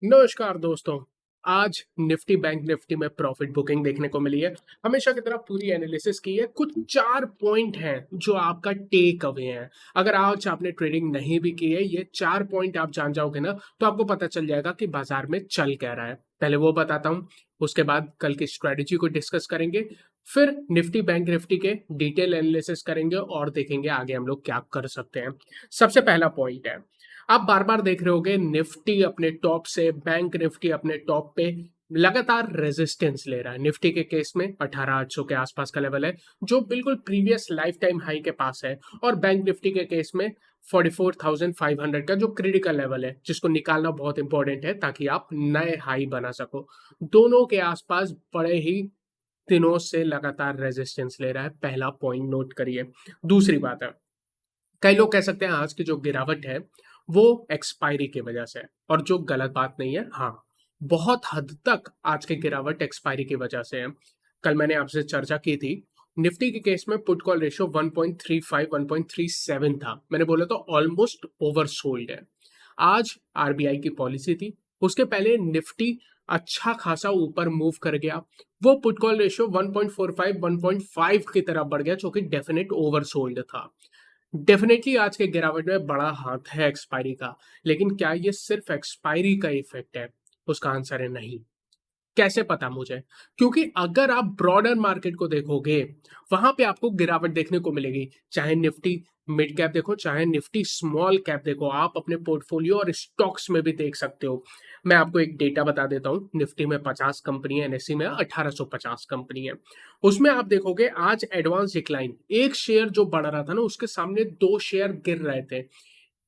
नमस्कार दोस्तों। आज निफ्टी बैंक निफ्टी में प्रॉफिट बुकिंग देखने को मिली है। हमेशा की तरह पूरी एनालिसिस की है। कुछ 4 पॉइंट हैं जो आपका टेक अवे है। अगर आज आपने ट्रेडिंग नहीं भी की है, ये 4 पॉइंट आप जान जाओगे ना, तो आपको पता चल जाएगा कि बाजार में चल क्या रहा है। पहले वो बताता हूँ, उसके बाद कल की स्ट्रेटजी को डिस्कस करेंगे, फिर निफ्टी बैंक निफ्टी के डिटेल एनालिसिस करेंगे और देखेंगे आगे हम लोग क्या कर सकते हैं। सबसे पहला पॉइंट है, आप बार बार देख रहे होगे निफ्टी अपने टॉप से, बैंक निफ्टी अपने टॉप पे लगातार रेजिस्टेंस ले रहा है। निफ्टी के केस में 18,800 के आसपास का लेवल है, जो बिल्कुल प्रीवियस लाइफ टाइम हाई के पास है। और बैंक निफ्टी के केस में 44,500 का जो क्रिटिकल लेवल है, जिसको निकालना बहुत इंपॉर्टेंट है ताकि आप नए हाई बना सको। दोनों के आसपास बड़े ही दिनों से लगातार रेजिस्टेंस ले रहा है। पहला पॉइंट नोट करिए। दूसरी बात है, कई लोग कह सकते हैं आज की जो गिरावट है वो एक्सपायरी की वजह से है, और जो गलत बात नहीं है। हाँ, बहुत हद तक आज की गिरावट एक्सपायरी की वजह से है। कल मैंने आपसे चर्चा की थी, निफ्टी के केस में पुट कॉल रेशियो 1.35 1.37 था। मैंने बोला तो ऑलमोस्ट ओवरसोल्ड है। आज आरबीआई की पॉलिसी थी, उसके पहले निफ्टी अच्छा खासा ऊपर मूव कर गया। वो पुट कॉल रेशियो 1.45 1.5 की तरफ बढ़ गया, जो कि डेफिनेट ओवरसोल्ड था। डेफिनेटली आज के गिरावट में बड़ा हाथ है एक्सपायरी का, लेकिन क्या ये सिर्फ एक्सपायरी का इफेक्ट है? उसका आंसर है नहीं। कैसे पता मुझे? क्योंकि अगर आप ब्रॉडर मार्केट को देखोगे, वहां पे आपको गिरावट देखने को मिलेगी। चाहे निफ्टी मिड कैप देखो, चाहे निफ्टी स्मॉल कैप देखो, आप अपने पोर्टफोलियो और स्टॉक्स में भी देख सकते हो। मैं आपको एक डेटा बता देता हूँ। निफ्टी में 50 कंपनी है, एनएससी में 1850 कंपनी है। उसमें आप देखोगे आज एडवांस डिक्लाइन, एक शेयर जो बढ़ रहा था ना, उसके सामने दो शेयर गिर रहे थे।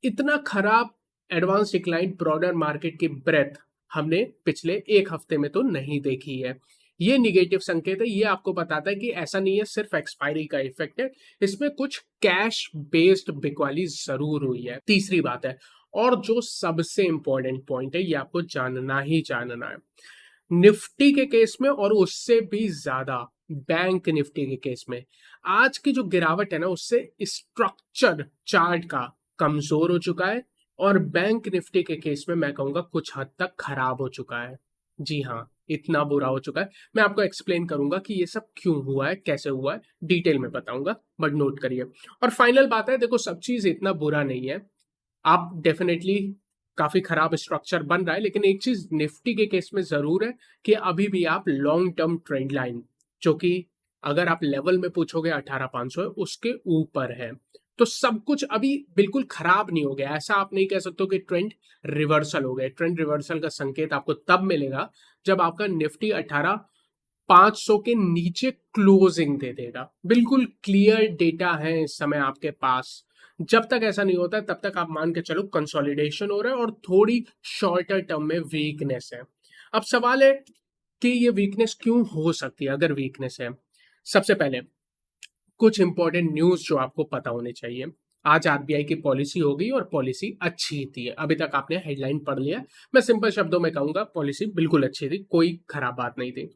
इतना खराब एडवांस डिक्लाइन ब्रॉडर मार्केट की ब्रेथ हमने पिछले एक हफ्ते में तो नहीं देखी है। ये निगेटिव संकेत है। ये आपको बताता है कि ऐसा नहीं है सिर्फ एक्सपायरी का इफेक्ट है, इसमें कुछ कैश बेस्ड बिकवाली जरूर हुई है। तीसरी बात है, और जो सबसे इंपॉर्टेंट पॉइंट है, ये आपको जानना ही जानना है। निफ्टी के केस में और उससे भी ज्यादा बैंक निफ्टी के केस में आज की जो गिरावट है ना, उससे स्ट्रक्चर चार्ट का कमजोर हो चुका है। और बैंक निफ्टी के केस में मैं कहूंगा कुछ हद तक खराब हो चुका है। जी हाँ, इतना बुरा हो चुका है। मैं आपको एक्सप्लेन करूंगा कि ये सब क्यों हुआ है, कैसे हुआ है, डिटेल में बताऊंगा, बट नोट करिए। और फाइनल बात है, देखो सब चीज इतना बुरा नहीं है। आप डेफिनेटली काफी खराब स्ट्रक्चर बन रहा है, लेकिन एक चीज निफ्टी के केस में जरूर है कि अभी भी आप लॉन्ग टर्म ट्रेंड लाइन, जो कि अगर आप लेवल में पूछोगे 18,500 है, उसके ऊपर है। तो सब कुछ अभी बिल्कुल खराब नहीं हो गया। ऐसा आप नहीं कह सकते हो कि ट्रेंड रिवर्सल हो गया। ट्रेंड रिवर्सल का संकेत आपको तब मिलेगा जब आपका निफ्टी 18,500 के नीचे क्लोजिंग दे देगा। बिल्कुल क्लियर डेटा है इस समय आपके पास। जब तक ऐसा नहीं होता तब तक आप मान के चलो कंसोलिडेशन हो रहा है और थोड़ी शॉर्टर टर्म में वीकनेस है। अब सवाल है कि ये वीकनेस क्यों हो सकती है अगर वीकनेस है। सबसे पहले कुछ इंपॉर्टेंट न्यूज जो आपको पता होने चाहिए। आज आरबीआई की पॉलिसी हो गई और पॉलिसी अच्छी थी। अभी तक आपने हेडलाइन पढ़ लिया। मैं सिंपल शब्दों में कहूंगा पॉलिसी बिल्कुल अच्छी थी, कोई खराब बात नहीं थी।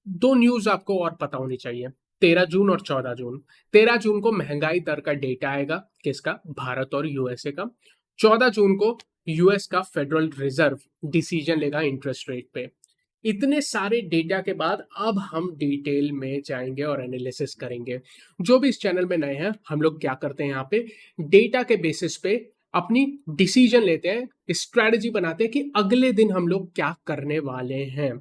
दो न्यूज आपको और पता होनी चाहिए। 13 जून और 14 जून। 13 जून को महंगाई दर का डेटा आएगा, किसका? भारत और यूएसए का। 14 जून को यूएस का फेडरल रिजर्व डिसीजन लेगा इंटरेस्ट रेट पे। इतने सारे डेटा के बाद अब हम डिटेल में जाएंगे और एनालिसिस करेंगे। जो भी इस चैनल में नए हैं, हम लोग क्या करते हैं यहाँ पे, डेटा के बेसिस पे अपनी डिसीजन लेते हैं, स्ट्रेटजी बनाते हैं कि अगले दिन हम लोग क्या करने वाले हैं।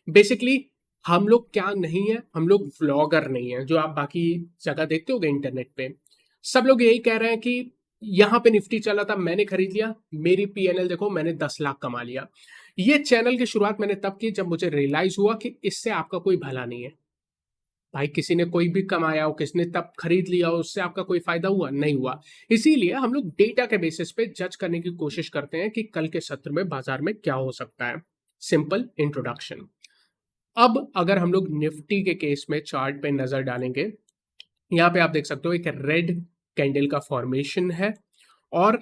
बेसिकली हम लोग क्या नहीं है, हम लोग व्लॉगर नहीं है जो आप बाकी जगह देखते होगे इंटरनेट पे। सब लोग यही कह रहे हैं कि यहाँ पे निफ्टी चला था, मैंने खरीद लिया, मेरी पीएनएल देखो, मैंने 10 लाख कमा लिया। ये चैनल की शुरुआत मैंने तब की जब मुझे रियलाइज हुआ कि इससे आपका कोई भला नहीं है। भाई किसी ने कोई भी कमाया हो, किसने तब खरीद लिया हो, उससे आपका कोई फायदा हुआ? नहीं हुआ। इसीलिए हम लोग डेटा के बेसिस पे जज करने की कोशिश करते हैं कि कल के सत्र में बाजार में क्या हो सकता है। Simple introduction. अब अगर हम लोग निफ्टी के केस में चार्ट पे नजर डालेंगे, यहाँ पे आप देख सकते हो एक रेड कैंडल का फॉर्मेशन है। और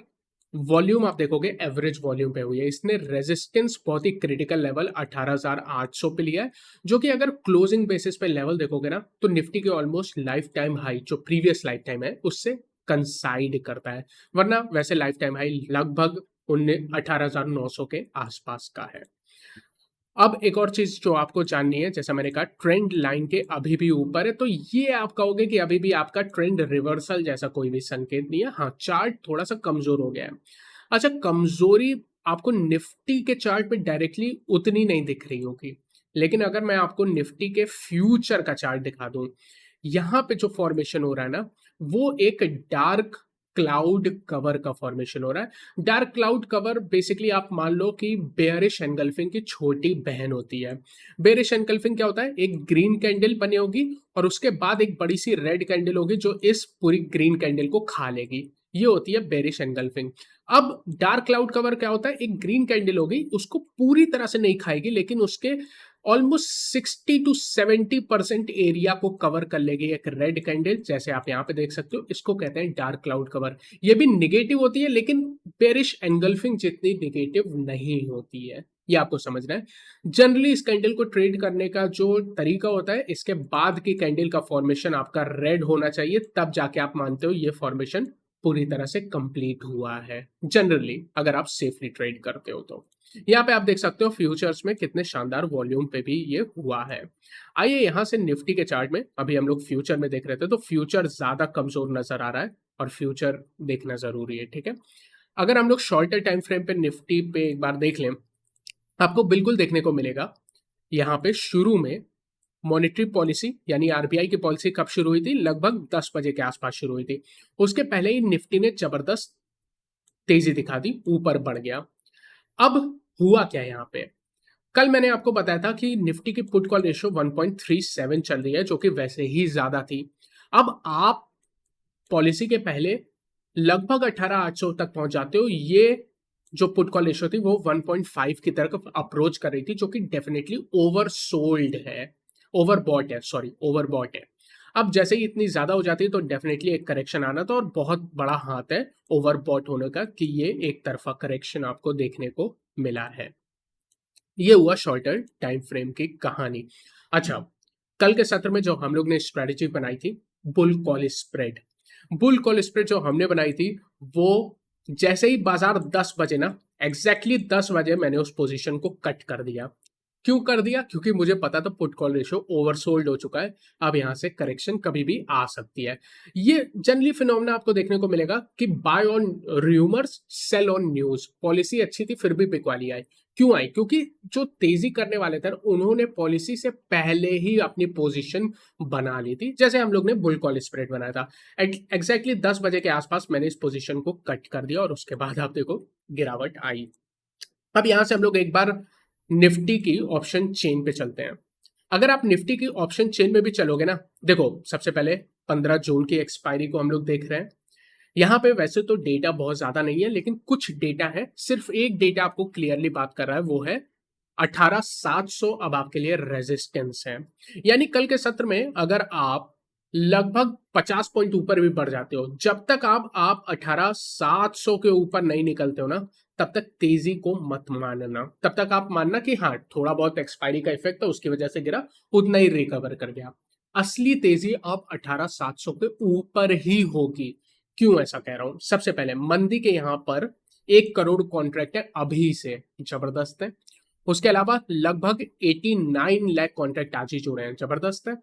वॉल्यूम आप देखोगे एवरेज वॉल्यूम पे हुई है। इसने रेजिस्टेंस बहुत ही क्रिटिकल लेवल 18,800 पे लिया है, जो कि अगर क्लोजिंग बेसिस पे लेवल देखोगे ना, तो निफ्टी के ऑलमोस्ट लाइफ टाइम हाई जो प्रीवियस लाइफ टाइम है उससे कंसाइड करता है। वरना वैसे लाइफ टाइम हाई लगभग 18,900 के आसपास का है। अब एक और चीज जो आपको जाननी है, जैसा मैंने कहा ट्रेंड लाइन के अभी भी ऊपर है, तो ये आप कहोगे कि अभी भी आपका ट्रेंड रिवर्सल जैसा कोई भी संकेत नहीं है। हाँ, चार्ट थोड़ा सा कमजोर हो गया है। अच्छा, कमजोरी आपको निफ्टी के चार्ट पे डायरेक्टली उतनी नहीं दिख रही होगी, लेकिन अगर मैं आपको निफ्टी के फ्यूचर का चार्ट दिखा दूं, यहाँ पे जो फॉर्मेशन हो रहा है ना, वो एक डार्क क्लाउड कवर का फॉर्मेशन हो रहा है। डार्क क्लाउड कवर बेसिकली आप मान लो कि बेयरिश एनगल्फिंग की छोटी बहन होती है। बेयरिश एनगल्फिंग क्या होता है? एक ग्रीन कैंडल बनी होगी और उसके बाद एक बड़ी सी रेड कैंडल होगी जो इस पूरी ग्रीन कैंडल को खा लेगी। ये होती है बेयरिश एनगल्फिंग। अब डार्क क्लाउड कवर क्या होता है? एक ग्रीन कैंडल होगी, उसको पूरी तरह से नहीं खाएगी, लेकिन उसके ऑलमोस्ट 60 to 70% एरिया को कवर कर लेगी एक रेड कैंडल, जैसे आप यहाँ पे देख सकते हो। इसको कहते हैं डार्क क्लाउड कवर। ये भी निगेटिव होती है, लेकिन बेरिश एनगल्फिंग जितनी निगेटिव नहीं होती है। ये आपको समझना है। जनरली इस कैंडल को ट्रेड करने का जो तरीका होता है, इसके बाद की कैंडल का फॉर्मेशन आपका रेड होना चाहिए, तब जाके आप मानते हो ये फॉर्मेशन पूरी तरह से कंप्लीट हुआ है। जनरली अगर आप सेफली ट्रेड करते हो तो यहाँ पे आप देख सकते हो फ्यूचर्स में कितने शानदार वॉल्यूम पे भी ये हुआ है। आइए यहाँ से निफ्टी के चार्ट में, अभी हम लोग फ्यूचर में देख रहे थे, तो फ्यूचर ज्यादा कमजोर नजर आ रहा है और फ्यूचर देखना जरूरी है, ठीक है। अगर हम लोग शॉर्टर टाइम फ्रेम पे निफ्टी पे एक बार देख लें, आपको बिल्कुल देखने को मिलेगा यहाँ पे शुरू में मॉनेटरी पॉलिसी यानी आरबीआई की पॉलिसी कब शुरू हुई थी? लगभग 10 बजे के आसपास शुरू हुई थी। उसके पहले ही निफ्टी ने जबरदस्त तेजी दिखा दी, ऊपर बढ़ गया। अब हुआ क्या यहाँ पे? कल मैंने आपको बताया था कि निफ्टी की पुट कॉल रेशियो 1.37 चल रही है, जो कि वैसे ही ज्यादा थी। अब आप पॉलिसी के पहले लगभग 18,800 तक पहुंच जाते हो। ये जो पुट कॉल रेशियो थी वो 1.5 की तरफ अप्रोच कर रही थी, जो कि डेफिनेटली ओवरसोल्ड है, ओवरबॉट है, सॉरी ओवरबॉट है। अब जैसे ही इतनी ज्यादा हो जाती है तो डेफिनेटली एक करेक्शन आना था, और बहुत बड़ा हाथ है ओवरबॉट होने का कि ये एक तरफा करेक्शन आपको देखने को मिला है। ये हुआ शॉर्टर टाइम फ्रेम की कहानी। अच्छा, कल के सत्र में जो हम लोग ने स्ट्रेटेजी बनाई थी, bull call spread, bull call spread जो हमने बनाई थी, वो जैसे ही बाजार 10 बजे ना, एग्जैक्टली 10 बजे मैंने उस पोजीशन को कट कर दिया। क्यों कर दिया? क्योंकि मुझे पता था पुट कॉल रेशियो ओवरसोल्ड हो चुका है, अब यहां से करेक्शन कभी भी आ सकती है। ये जनरली फिनोमेना आपको देखने को मिलेगा कि buy on rumours sell on news. Policy अच्छी थी फिर भी बिकवाली आई। क्यों आई? क्योंकि जो तेजी करने वाले थे उन्होंने पॉलिसी से पहले ही अपनी पोजीशन बना ली थी, जैसे हम लोग ने बुल कॉल स्प्रेड बनाया था। एग्जैक्टली 10 बजे के आसपास मैंने इस पोजीशन को कट कर दिया और उसके बाद आप देखो गिरावट आई। अब यहां से हम लोग एक बार निफ्टी की ऑप्शन चेन पे चलते हैं। अगर आप निफ्टी की ऑप्शन चेन में भी चलोगे ना, देखो सबसे पहले 15 जून की एक्सपायरी को हम लोग देख रहे हैं। यहाँ पे वैसे तो डेटा बहुत ज्यादा नहीं है, लेकिन कुछ डेटा है। सिर्फ एक डेटा आपको क्लियरली बात कर रहा है, वो है 18,700 अब आपके लिए रेजिस्टेंस है। यानी कल के सत्र में अगर आप लगभग 50 पॉइंट ऊपर भी बढ़ जाते हो, जब तक आप 18,700 के ऊपर नहीं निकलते हो ना, तब तक तेजी को मत मानना। तब तक आप मानना कि हाँ, थोड़ा बहुत एक्सपायरी का इफेक्ट था, उसकी वजह से गिरा, उतना ही रिकवर कर गया। असली तेजी अब 18,700 के ऊपर ही होगी। क्यों ऐसा कह रहा हूं? सबसे पहले मंदी के यहां पर 1 करोड़ कॉन्ट्रैक्ट है, अभी से जबरदस्त है। उसके अलावा लगभग 89 लाख कॉन्ट्रैक्ट आज ही जुड़े हैं, जबरदस्त है।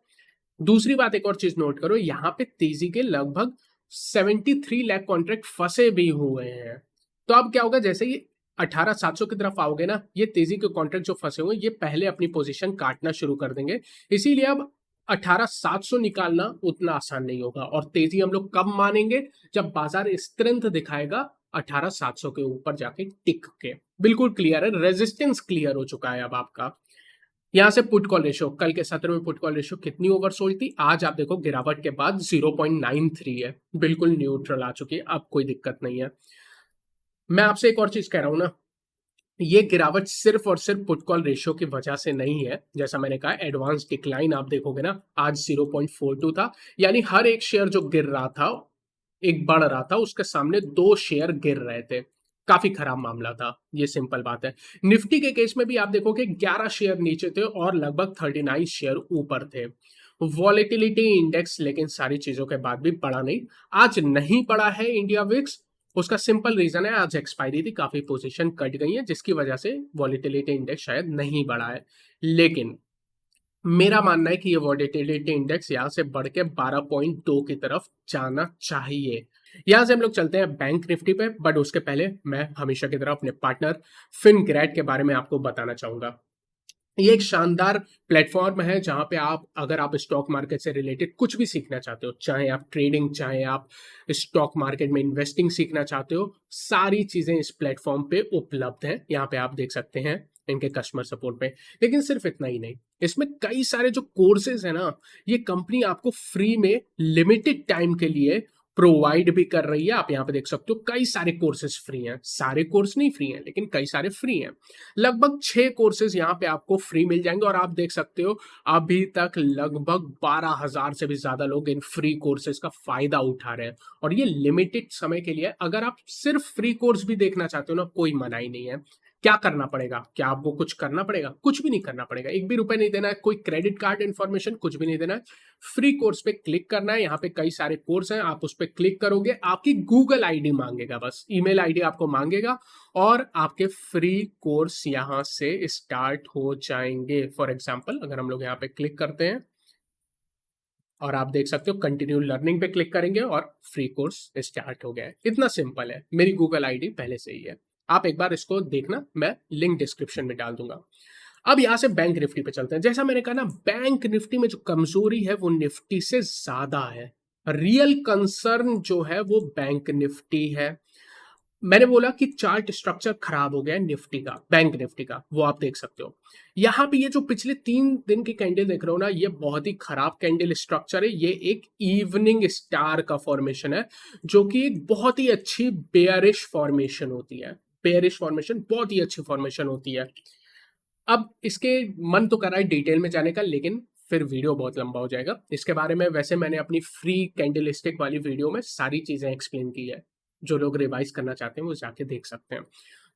दूसरी बात, एक और चीज नोट करो, यहाँ पे तेजी के लगभग 73 लाख कॉन्ट्रैक्ट फंसे भी हुए हैं। तो अब क्या होगा? जैसे ही 18,700 की तरफ आओगे ना, ये तेजी के कॉन्ट्रैक्ट जो फंसे हुए ये पहले अपनी पोजीशन काटना शुरू कर देंगे। इसीलिए अब 18,700 निकालना उतना आसान नहीं होगा। और तेजी हम लोग कब मानेंगे? जब बाजार स्ट्रेंथ दिखाएगा 18,700 के ऊपर जाके टिक के। बिल्कुल क्लियर है, रेजिस्टेंस क्लियर हो चुका है अब आपका। यहां से पुट कॉल रेशियो, कल के सत्र में पुट कॉल रेशियो कितनी ओवरसोल्ड थी? आज आप देखो गिरावट के बाद 0.93 है, बिल्कुल न्यूट्रल आ चुकी है, अब कोई दिक्कत नहीं है। मैं आपसे एक और चीज कह रहा हूं ना, ये गिरावट सिर्फ और सिर्फ पुट कॉल रेशियो की वजह से नहीं है। जैसा मैंने कहा, एडवांस डिक्लाइन आप देखोगे ना, आज 0.42 था, यानी हर एक शेयर जो गिर रहा था, एक बढ़ रहा था, उसके सामने 2 शेयर गिर रहे थे। काफी खराब मामला था, ये सिंपल बात है। निफ्टी के केस में भी आप देखोगे 11 शेयर नीचे थे और लगभग 39 शेयर ऊपर थे। वॉलेटिलिटी इंडेक्स लेकिन सारी चीजों के बाद भी बढ़ा नहीं। आज नहीं बढ़ा है इंडिया विक्स, उसका सिंपल रीजन है, आज एक्सपायरी थी, काफी पोजीशन कट गई है जिसकी वजह से वॉलेटिलिटी इंडेक्स शायद नहीं बढ़ा है। लेकिन मेरा मानना है कि ये वॉलेटिलिटी इंडेक्स यहाँ से बढ़ के 12.2 की तरफ जाना चाहिए। यहाँ से हम लोग चलते हैं बैंक निफ्टी पे, बट उसके पहले मैं हमेशा की तरह अपने पार्टनर फिनग्रेड के बारे में आपको बताना चाहूंगा। ये एक शानदार प्लेटफॉर्म है जहां पे आप, अगर आप स्टॉक मार्केट से रिलेटेड कुछ भी सीखना चाहते हो, चाहे आप ट्रेडिंग, चाहे आप स्टॉक मार्केट में इन्वेस्टिंग सीखना चाहते हो, सारी चीजें इस प्लेटफॉर्म पे उपलब्ध हैं। यहाँ पे आप देख सकते हैं इनके कस्टमर सपोर्ट पे। लेकिन सिर्फ इतना ही नहीं, इसमें कई सारे जो कोर्सेज है ना, ये कंपनी आपको फ्री में लिमिटेड टाइम के लिए प्रोवाइड भी कर रही है। आप यहाँ पे देख सकते हो कई सारे कोर्सेज फ्री हैं, सारे कोर्स नहीं फ्री हैं लेकिन कई सारे फ्री हैं। लगभग 6 कोर्सेज यहाँ पे आपको फ्री मिल जाएंगे और आप देख सकते हो अभी तक लगभग 12,000 से भी ज्यादा लोग इन फ्री कोर्सेज का फायदा उठा रहे हैं। और ये लिमिटेड समय के लिए। अगर आप सिर्फ फ्री कोर्स भी देखना चाहते हो ना, कोई मना ही नहीं है। क्या करना पड़ेगा? क्या आपको कुछ करना पड़ेगा? कुछ भी नहीं करना पड़ेगा, एक भी रुपए नहीं देना है, कोई क्रेडिट कार्ड इन्फॉर्मेशन कुछ भी नहीं देना है। फ्री कोर्स पे क्लिक करना है। यहाँ पे कई सारे कोर्स हैं, आप उस पर क्लिक करोगे, आपकी गूगल आईडी मांगेगा, बस ईमेल आईडी आपको मांगेगा और आपके फ्री कोर्स यहाँ से स्टार्ट हो जाएंगे। फॉर एग्जाम्पल अगर हम लोग यहाँ पे क्लिक करते हैं और आप देख सकते हो कंटिन्यू लर्निंग पे क्लिक करेंगे और फ्री कोर्स स्टार्ट हो गया है। इतना सिंपल है। मेरी गूगल आईडी पहले से ही है, आप एक बार इसको देखना, मैं लिंक डिस्क्रिप्शन में डाल दूंगा। अब यहां से बैंक निफ्टी पे चलते हैं। जैसा मैंने कहा ना, बैंक निफ्टी में जो कमजोरी है वो निफ्टी से ज्यादा है। रियल कंसर्न जो है वो बैंक निफ्टी है। मैंने बोला कि चार्ट स्ट्रक्चर खराब हो गया है निफ्टी का, बैंक निफ्टी का, वो आप देख सकते हो। यहाँ पे ये जो पिछले 3 दिन की कैंडल देख रहे हो ना, ये बहुत ही खराब कैंडल स्ट्रक्चर है। ये एक इवनिंग स्टार का फॉर्मेशन है, जो कि एक बहुत ही अच्छी बेयरिश फॉर्मेशन होती है। बेयरिश फॉर्मेशन बहुत ही अच्छी फॉर्मेशन होती है। अब इसके मन तो कर रहा है डिटेल में जाने का, लेकिन फिर वीडियो बहुत लंबा हो जाएगा इसके बारे में। वैसे मैंने अपनी फ्री कैंडलस्टिक वाली वीडियो में सारी चीजें एक्सप्लेन की है, जो लोग रिवाइज करना चाहते हैं वो जाके देख सकते हैं।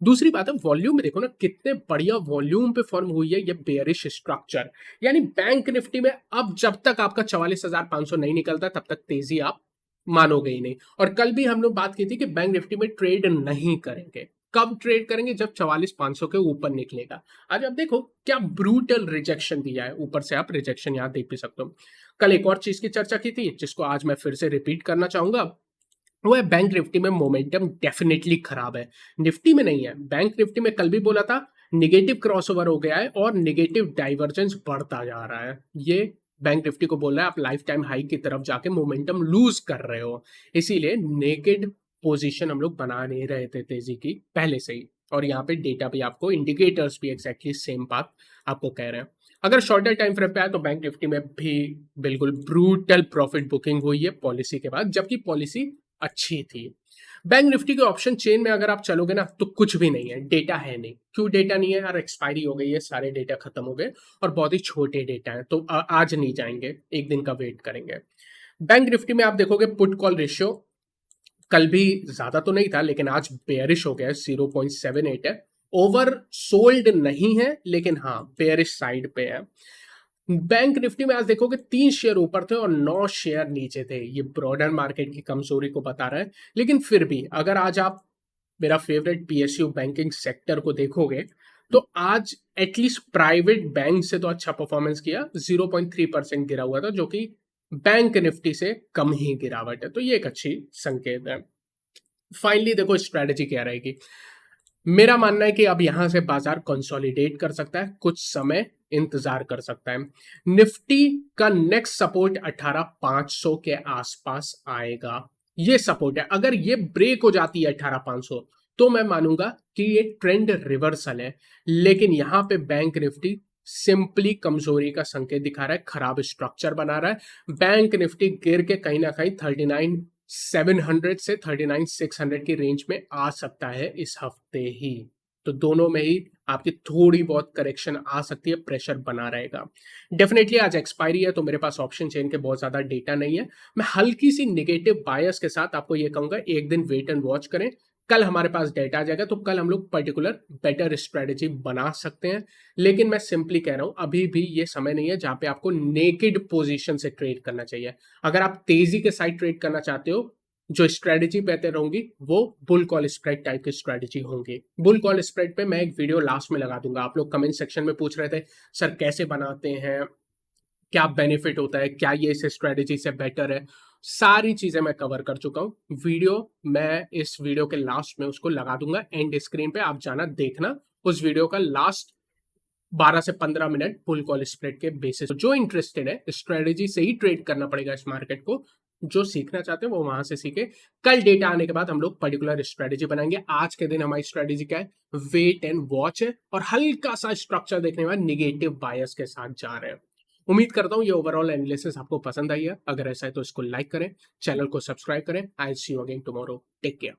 दूसरी बात है वॉल्यूम में, देखो ना कितने बढ़िया वॉल्यूम पे फॉर्म हुई है ये बेयरिश स्ट्रक्चर। यानी बैंक निफ्टी में अब जब तक आपका 44,500 नहीं निकलता तब तक तेजी आप मानोगे ही नहीं। और कल भी हम लोग बात की थी कि बैंक निफ्टी में ट्रेड नहीं करेंगे। कब ट्रेड करेंगे? जब 44,500 के ऊपर निकलेगा। आज आप देखो क्या ब्रूटल रिजेक्शन दिया है, ऊपर से आप रिजेक्शन यहाँ देख भी सकते हो। कल एक और चीज की चर्चा की थी जिसको आज मैं फिर से रिपीट करना चाहूंगा, वो है बैंक निफ्टी में मोमेंटम डेफिनेटली खराब है, निफ्टी में नहीं है। बैंक निफ्टी में कल भी बोला था निगेटिव क्रॉसओवर हो गया है और निगेटिव डाइवर्जेंस बढ़ता जा रहा है। ये बैंक निफ्टी को बोल रहा है आप लाइफ टाइम हाई की तरफ जाके मोमेंटम लूज कर रहे हो। इसीलिए नेकेड पोजीशन हम लोग बना नहीं रहे थे तेजी की पहले से ही। और यहाँ पे डेटा भी आपको, इंडिकेटर्स भी एग्जैक्टली सेम बात आपको कह रहे हैं। अगर शॉर्टर टाइम फ्रेम पे आए तो बैंक निफ्टी में भी बिल्कुल ब्रूटल प्रॉफिट बुकिंग हुई है पॉलिसी के बाद, जबकि पॉलिसी अच्छी थी। बैंक निफ्टी के ऑप्शन चेन में अगर आप चलोगे ना तो कुछ भी नहीं है, डेटा है नहीं। क्यों डेटा नहीं है यार? एक्सपायरी हो गई है, सारे डेटा खत्म हो गए और बहुत ही छोटे डेटा है, तो आज नहीं जाएंगे, एक दिन का वेट करेंगे। बैंक निफ्टी में आप देखोगे पुट कॉल रेशियो कल भी ज्यादा तो नहीं था लेकिन आज बेयरिश हो गया है, 0.78 है। ओवर सोल्ड नहीं है लेकिन हाँ बेयरिश साइड पे है। बैंक निफ्टी में आज देखोगे 3 शेयर ऊपर थे और 9 शेयर नीचे थे। ये ब्रॉडर मार्केट की कमजोरी को बता रहा है। लेकिन फिर भी अगर आज आप मेरा फेवरेट पीएसयू बैंकिंग सेक्टर को देखोगे तो आज एटलीस्ट प्राइवेट बैंक से तो अच्छा परफॉर्मेंस किया। 0.3% गिरा हुआ था, जो कि बैंक निफ्टी से कम ही गिरावट है, तो ये एक अच्छी संकेत है। फाइनली देखो स्ट्रेटेजी क्या रहेगी। मेरा मानना है कि अब यहां से बाजार कंसोलिडेट कर सकता है, कुछ समय इंतजार कर सकता है। निफ्टी का नेक्स्ट सपोर्ट 18,500 के आसपास आएगा। ये सपोर्ट है, अगर ये ब्रेक हो जाती है 18,500 तो मैं मानूंगा कि ये ट्रेंड रिवर्सल है। लेकिन यहां पे बैंक निफ्टी सिंपली कमजोरी का संकेत दिखा रहा है, खराब स्ट्रक्चर बना रहा है। बैंक निफ्टी गिर के कहीं ना कहीं 39,700 से 39,600 की रेंज में आ सकता है इस हफ्ते ही। तो दोनों में ही आपकी थोड़ी बहुत करेक्शन आ सकती है, प्रेशर बना रहेगा। डेफिनेटली आज एक्सपायरी है तो मेरे पास ऑप्शन चेन के बहुत ज्यादा डेटा नहीं है। मैं हल्की सी नेगेटिव बायस के साथ आपको ये कहूंगा एक दिन वेट एंड वॉच करें। कल हमारे पास डेटा आ जाएगा तो कल हम लोग पर्टिकुलर बेटर स्ट्रेटेजी बना सकते हैं। लेकिन मैं सिंपली कह रहा हूं अभी भी ये समय नहीं है जहां पे आपको नेकेड पोजीशन से ट्रेड करना चाहिए। अगर आप तेजी के साइड ट्रेड करना चाहते हो जो स्ट्रेटेजी बेहतर होंगी वो बुल कॉल स्प्रेड टाइप की स्ट्रेटेजी होंगी। बुल कॉल स्प्रेड पे मैं एक वीडियो लास्ट में लगा दूंगा। आप लोग कमेंट सेक्शन में पूछ रहे थे सर कैसे बनाते हैं, क्या बेनिफिट होता है, क्या ये इस स्ट्रेटेजी से बेटर है, सारी चीजें मैं कवर कर चुका हूँ। वीडियो मैं इस वीडियो के लास्ट में उसको लगा दूंगा एंड स्क्रीन पे, आप जाना देखना उस वीडियो का लास्ट 12 से 15 मिनट फुल कॉल स्प्रेड के बेसिस। जो इंटरेस्टेड है स्ट्रेटेजी से ही ट्रेड करना पड़ेगा इस मार्केट को, जो सीखना चाहते हैं वो वहां से सीखे। कल डेटा आने के बाद हम लोग पर्टिकुलर स्ट्रेटेजी बनाएंगे। आज के दिन हमारी स्ट्रेटेजी क्या है, वेट एंड वॉच है और हल्का सा स्ट्रक्चर देखने के बाद निगेटिव बायस के साथ जा रहे हैं। उम्मीद करता हूं ये ओवरऑल एनालिसिस आपको पसंद आई है। अगर ऐसा है तो इसको लाइक करें, चैनल को सब्सक्राइब करें। I see you again tomorrow, take care.